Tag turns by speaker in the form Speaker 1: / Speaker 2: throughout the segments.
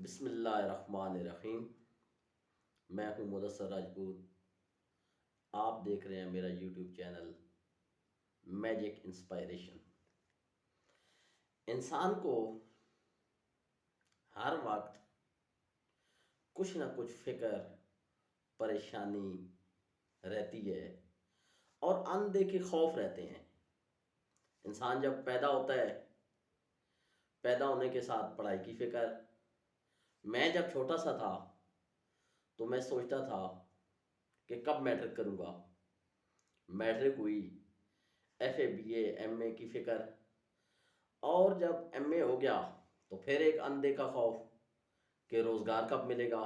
Speaker 1: بسم اللہ الرحمن الرحیم۔ میں ہوں مدثر راجپوت۔ آپ دیکھ رہے ہیں میرا یوٹیوب چینل میجک انسپائریشن۔ انسان کو ہر وقت کچھ نہ کچھ فکر پریشانی رہتی ہے اور اندیکھے خوف رہتے ہیں۔ انسان جب پیدا ہوتا ہے، پیدا ہونے کے ساتھ پڑھائی کی فکر۔ میں جب چھوٹا سا تھا تو میں سوچتا تھا کہ کب میٹرک کروں گا۔ میٹرک ہوئی، F A B A M A کی فکر، اور جب ایم اے ہو گیا تو پھر ایک اندیکھا خوف کہ روزگار کب ملے گا،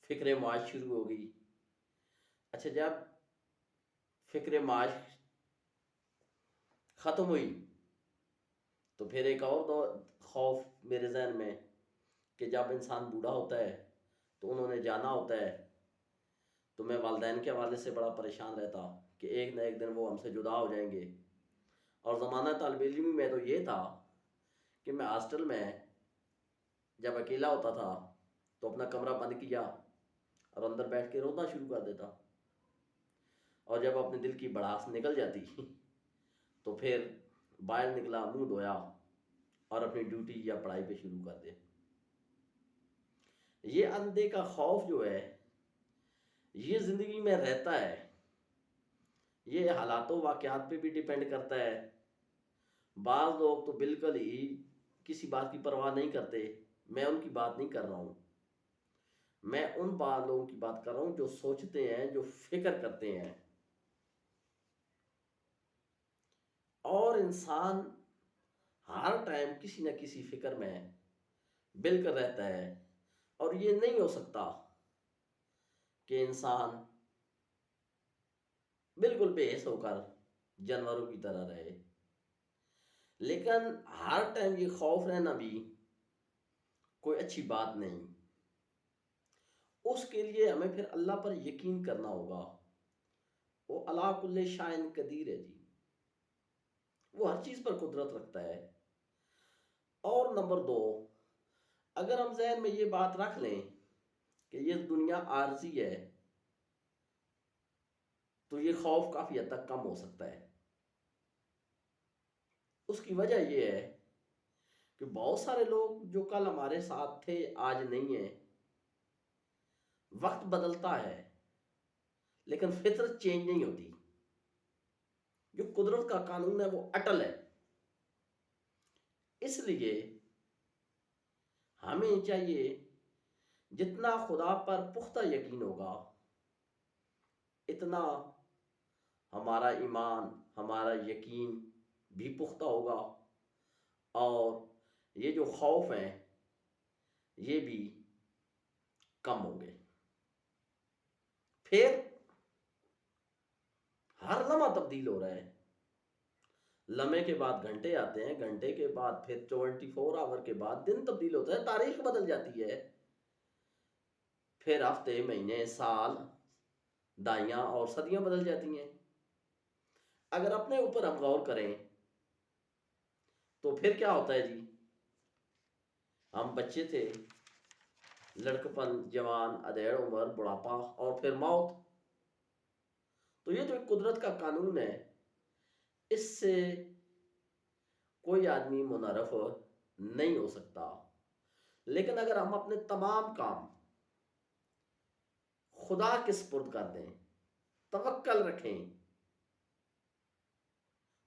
Speaker 1: فکر معاش شروع ہو گئی۔ اچھا، جب فکر معاش ختم ہوئی تو پھر ایک اور خوف میرے ذہن میں کہ جب انسان بوڑھا ہوتا ہے تو انہوں نے جانا ہوتا ہے، تو میں والدین کے حوالے سے بڑا پریشان رہتا کہ ایک نہ ایک دن وہ ہم سے جدا ہو جائیں گے۔ اور زمانہ طالب علمی میں تو یہ تھا کہ میں ہاسٹل میں جب اکیلا ہوتا تھا تو اپنا کمرہ بند کیا اور اندر بیٹھ کے رونا شروع کر دیتا، اور جب اپنے دل کی بڑاس نکل جاتی تو پھر باہر نکلا، منہ دھویا اور اپنی ڈیوٹی یا پڑھائی پہ شروع کر دے۔ یہ اندیکھا خوف جو ہے یہ زندگی میں رہتا ہے۔ یہ حالات و واقعات پہ بھی ڈیپینڈ کرتا ہے۔ بعض لوگ تو بالکل ہی کسی بات کی پرواہ نہیں کرتے، میں ان کی بات نہیں کر رہا ہوں۔ میں ان بعض لوگوں کی بات کر رہا ہوں جو سوچتے ہیں، جو فکر کرتے ہیں۔ اور انسان ہر ٹائم کسی نہ کسی فکر میں بالکل رہتا ہے، اور یہ نہیں ہو سکتا کہ انسان بالکل بے حس ہو کر جانوروں کی طرح رہے۔ لیکن ہر ٹائم یہ خوف رہنا بھی کوئی اچھی بات نہیں۔ اس کے لیے ہمیں پھر اللہ پر یقین کرنا ہوگا۔ وہ علی کل شیء قدیر ہے جی، وہ ہر چیز پر قدرت رکھتا ہے۔ اور نمبر دو، اگر ہم ذہن میں یہ بات رکھ لیں کہ یہ دنیا عارضی ہے تو یہ خوف کافی حد تک کم ہو سکتا ہے۔ اس کی وجہ یہ ہے کہ بہت سارے لوگ جو کل ہمارے ساتھ تھے آج نہیں ہیں۔ وقت بدلتا ہے لیکن فطرت چینج نہیں ہوتی۔ جو قدرت کا قانون ہے وہ اٹل ہے۔ اس لیے ہمیں چاہیے جتنا خدا پر پختہ یقین ہوگا اتنا ہمارا ایمان، ہمارا یقین بھی پختہ ہوگا، اور یہ جو خوف ہیں یہ بھی کم ہوں گے۔ پھر ہر لمحہ تبدیل ہو رہا ہے۔ لمحے کے بعد گھنٹے آتے ہیں، گھنٹے کے بعد پھر 24 آور کے بعد دن تبدیل ہوتا ہے، تاریخ بدل جاتی ہے۔ پھر ہفتے، مہینے، سال، دہائیاں اور صدیاں بدل جاتی ہیں۔ اگر اپنے اوپر ہم غور کریں تو پھر کیا ہوتا ہے جی؟ ہم بچے تھے، لڑکپن، جوان، ادھیڑ عمر، بڑھاپا اور پھر موت۔ تو یہ جو ایک قدرت کا قانون ہے، اس سے کوئی آدمی منحرف نہیں ہو سکتا۔ لیکن اگر ہم اپنے تمام کام خدا کے سپرد کر دیں، توکل رکھیں،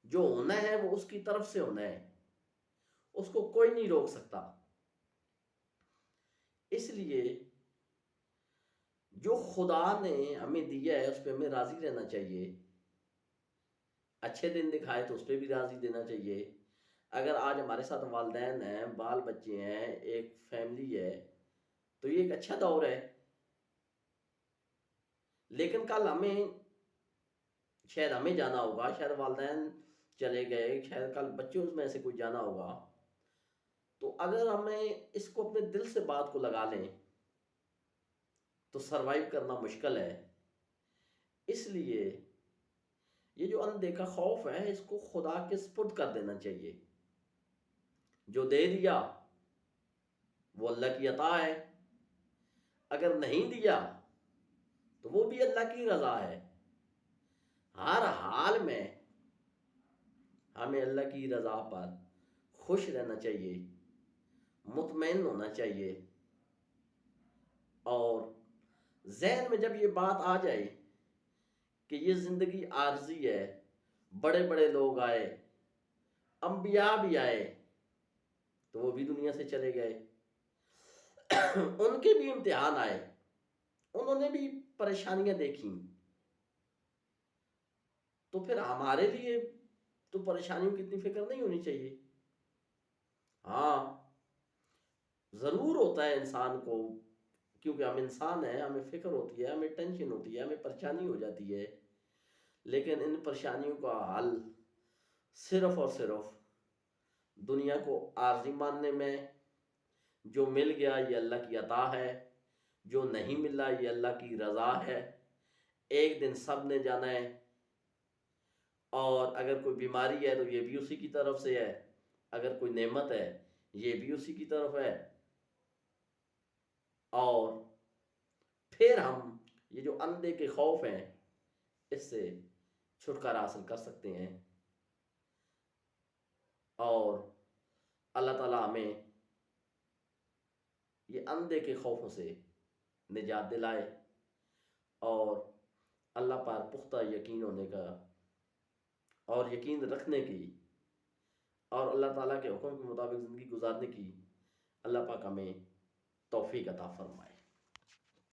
Speaker 1: جو ہونا ہے وہ اس کی طرف سے ہونا ہے، اس کو کوئی نہیں روک سکتا۔ اس لیے جو خدا نے ہمیں دیا ہے اس پہ ہمیں راضی رہنا چاہیے۔ اچھے دن دکھائے تو اس پہ بھی راضی دینا چاہیے۔ اگر آج ہمارے ساتھ والدین ہیں، بال بچے ہیں، ایک فیملی ہے، تو یہ ایک اچھا دور ہے۔ لیکن کل شاید ہمیں جانا ہوگا، شاید والدین چلے گئے، شاید کل بچوں میں سے کوئی جانا ہوگا۔ تو اگر ہمیں اس کو اپنے دل سے بات کو لگا لیں تو سروائیو کرنا مشکل ہے۔ اس لیے یہ جو اندیکھا خوف ہے اس کو خدا کے سپرد کر دینا چاہیے۔ جو دے دیا وہ اللہ کی عطا ہے، اگر نہیں دیا تو وہ بھی اللہ کی رضا ہے۔ ہر حال میں ہمیں اللہ کی رضا پر خوش رہنا چاہیے، مطمئن ہونا چاہیے، اور ذہن میں جب یہ بات آ جائے کہ یہ زندگی عارضی ہے، بڑے بڑے لوگ آئے، انبیاء بھی آئے تو وہ بھی دنیا سے چلے گئے، ان کے بھی امتحان آئے، انہوں نے بھی پریشانیاں دیکھیں، تو پھر ہمارے لیے تو پریشانیوں کی اتنی فکر نہیں ہونی چاہیے۔ ہاں ضرور ہوتا ہے انسان کو، کیونکہ ہم انسان ہیں، ہمیں فکر ہوتی ہے، ہمیں ٹینشن ہوتی ہے، ہمیں پریشانی ہو جاتی ہے، لیکن ان پریشانیوں کا حل صرف اور صرف دنیا کو عارضی ماننے میں، جو مل گیا یہ اللہ کی عطا ہے، جو نہیں ملا یہ اللہ کی رضا ہے، ایک دن سب نے جانا ہے، اور اگر کوئی بیماری ہے تو یہ بھی اسی کی طرف سے ہے، اگر کوئی نعمت ہے یہ بھی اسی کی طرف ہے، اور پھر ہم یہ جو اندھے کے خوف ہیں اس سے چھٹکارا حاصل کر سکتے ہیں، اور اللہ تعالیٰ ہمیں یہ اندھے کے خوفوں سے نجات دلائے، اور اللہ پر پختہ یقین ہونے کا اور یقین رکھنے کی اور اللہ تعالیٰ کے حکم کے مطابق زندگی گزارنے کی اللہ پاک ہمیں توفیق عطا فرمائے۔